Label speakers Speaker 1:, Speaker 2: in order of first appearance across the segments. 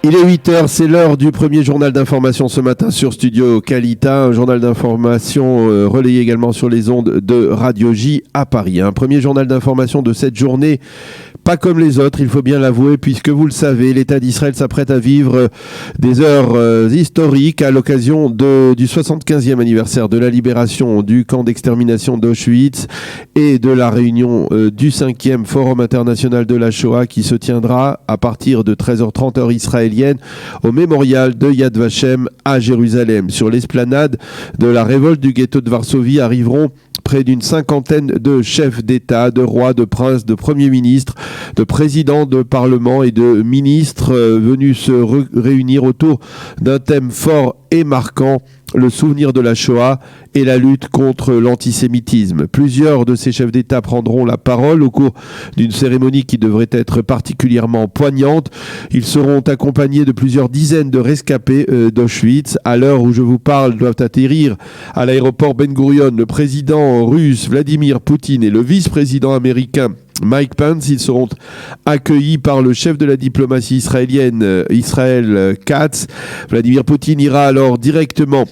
Speaker 1: Il est 8h, c'est l'heure du premier journal d'information ce matin sur Studio Kalita, un journal d'information relayé également sur les ondes de Radio J à Paris. Un premier journal d'information de cette journée, pas comme les autres, il faut bien l'avouer, puisque vous le savez, l'État d'Israël s'apprête à vivre des heures historiques à l'occasion du 75e anniversaire de la libération du camp d'extermination d'Auschwitz et de la réunion du 5e Forum international de la Shoah qui se tiendra à partir de 13h30 heure israélienne au mémorial de Yad Vashem à Jérusalem. Sur l'esplanade de la révolte du ghetto de Varsovie arriveront près d'une cinquantaine de chefs d'État, de rois, de princes, de premiers ministres, de présidents de parlement et de ministres venus se réunir autour d'un thème fort et marquant, le souvenir de la Shoah et la lutte contre l'antisémitisme. Plusieurs de ces chefs d'État prendront la parole au cours d'une cérémonie qui devrait être particulièrement poignante. Ils seront accompagnés de plusieurs dizaines de rescapés d'Auschwitz. À l'heure où je vous parle, doivent atterrir à l'aéroport Ben Gurion le président russe Vladimir Poutine et le vice-président américain Mike Pence. Ils seront accueillis par le chef de la diplomatie israélienne, Israël Katz. Vladimir Poutine ira alors directement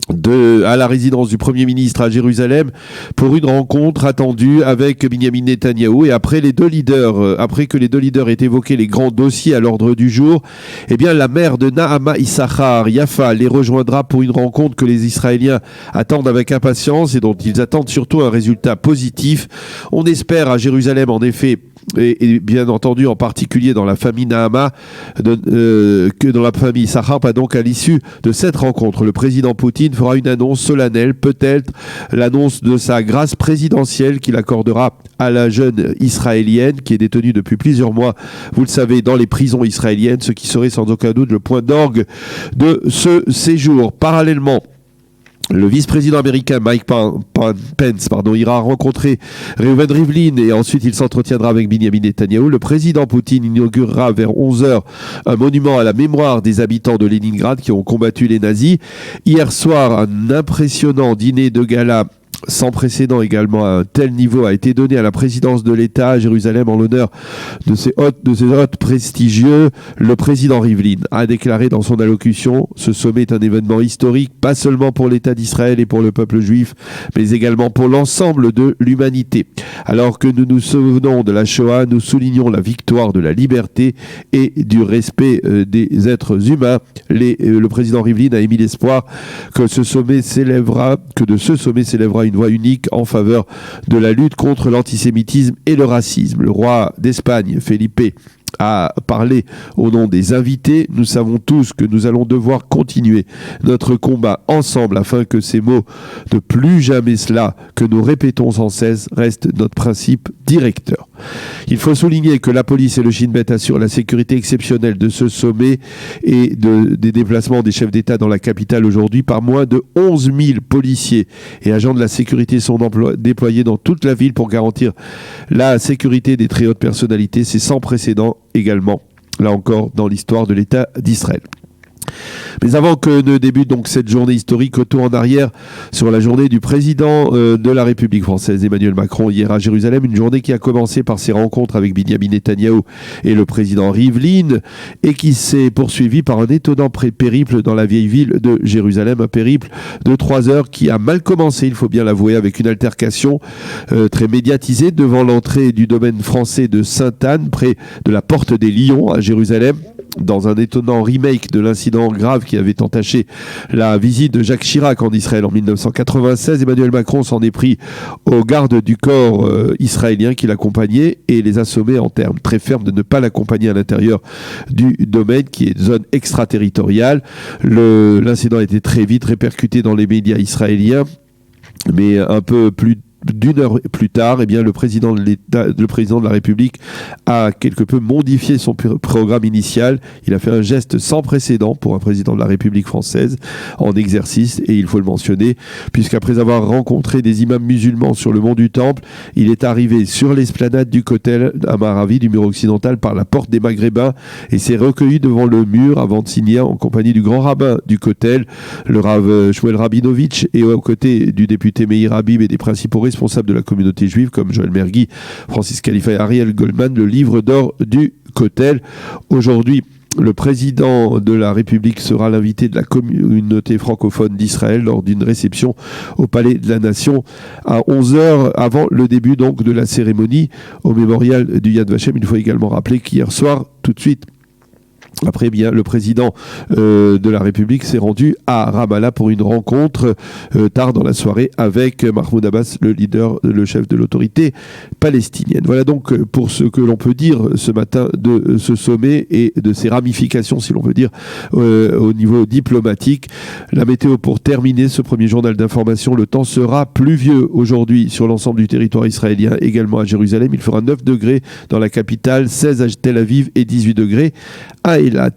Speaker 1: à la résidence du Premier ministre à Jérusalem pour une rencontre attendue avec Binyamin Netanyahou. Et après que les deux leaders aient évoqué les grands dossiers à l'ordre du jour, eh bien la mère de Nahama Issachar, Yafa, les rejoindra pour une rencontre que les Israéliens attendent avec impatience et dont ils attendent surtout un résultat positif. On espère à Jérusalem en effet, et bien entendu en particulier dans la famille Nahama, que dans la famille Issachar, qu'à l'issue de cette rencontre, le président Poutine fera une annonce solennelle, peut-être l'annonce de sa grâce présidentielle qu'il accordera à la jeune israélienne qui est détenue depuis plusieurs mois, vous le savez, dans les prisons israéliennes, ce qui serait sans aucun doute le point d'orgue de ce séjour. Parallèlement, le vice-président américain Mike Pence ira rencontrer Reuven Rivlin et ensuite il s'entretiendra avec Binyamin Netanyahou. Le président Poutine inaugurera vers 11h un monument à la mémoire des habitants de Leningrad qui ont combattu les nazis. Hier soir, un impressionnant dîner de gala sans précédent également à un tel niveau a été donné à la présidence de l'État à Jérusalem en l'honneur de ces hôtes prestigieux. Le président Rivlin a déclaré dans son allocution: ce sommet est un événement historique, pas seulement pour l'État d'Israël et pour le peuple juif, mais également pour l'ensemble de l'humanité. Alors que nous nous souvenons de la Shoah, nous soulignons la victoire de la liberté et du respect des êtres humains. Le président Rivlin a émis l'espoir que de ce sommet s'élèvera une voix unique en faveur de la lutte contre l'antisémitisme et le racisme. Le roi d'Espagne, Felipe, a parlé au nom des invités. Nous savons tous que nous allons devoir continuer notre combat ensemble afin que ces mots de plus jamais cela que nous répétons sans cesse restent notre principe directeur. Il faut souligner que la police et le Shin Bet assurent la sécurité exceptionnelle de ce sommet et des déplacements des chefs d'État dans la capitale aujourd'hui. Par moins de 11 000 policiers et agents de la sécurité sont déployés dans toute la ville pour garantir la sécurité des très hautes personnalités. C'est sans précédent également, là encore, dans l'histoire de l'État d'Israël. Mais avant que ne débute donc cette journée historique, retour en arrière sur la journée du président de la République française, Emmanuel Macron, hier à Jérusalem. Une journée qui a commencé par ses rencontres avec Binyamin Netanyahou et le président Rivlin et qui s'est poursuivie par un étonnant périple dans la vieille ville de Jérusalem. Un périple de 3 heures qui a mal commencé, il faut bien l'avouer, avec une altercation très médiatisée devant l'entrée du domaine français de Sainte-Anne, près de la Porte des Lions à Jérusalem. Dans un étonnant remake de l'incident grave qui avait entaché la visite de Jacques Chirac en Israël en 1996, Emmanuel Macron s'en est pris aux gardes du corps israélien qui l'accompagnaient et les a sommés en termes très fermes de ne pas l'accompagner à l'intérieur du domaine qui est zone extraterritoriale. L'incident a été très vite répercuté dans les médias israéliens, mais un peu plus d'une heure plus tard, eh bien, le président de la République a quelque peu modifié son programme initial. Il a fait un geste sans précédent pour un président de la République française en exercice, et il faut le mentionner, puisqu'après avoir rencontré des imams musulmans sur le mont du Temple, il est arrivé sur l'esplanade du Kotel à Maravi, du mur occidental, par la porte des Maghrébins, et s'est recueilli devant le mur avant de signer en compagnie du grand rabbin du Kotel, le Rav Shmuel Rabinovitch, et aux côtés du député Meir Habib et des principaux responsables de la communauté juive comme Joël Mergui, Francis Khalifa et Ariel Goldman, le livre d'or du Kotel. Aujourd'hui, Le président de la République sera l'invité de la communauté francophone d'Israël lors d'une réception au Palais de la Nation à 11h avant le début donc de la cérémonie au mémorial du Yad Vashem. Il faut également rappeler qu'hier soir, tout de suite, après, bien, le président de la République s'est rendu à Ramallah pour une rencontre tard dans la soirée avec Mahmoud Abbas, le chef de l'autorité palestinienne. Voilà donc pour ce que l'on peut dire ce matin de ce sommet et de ses ramifications, si l'on veut dire, au niveau diplomatique. La météo pour terminer ce premier journal d'information. Le temps sera pluvieux aujourd'hui sur l'ensemble du territoire israélien, également à Jérusalem. Il fera 9 degrés dans la capitale, 16 à Tel Aviv et 18 degrés à Eilat.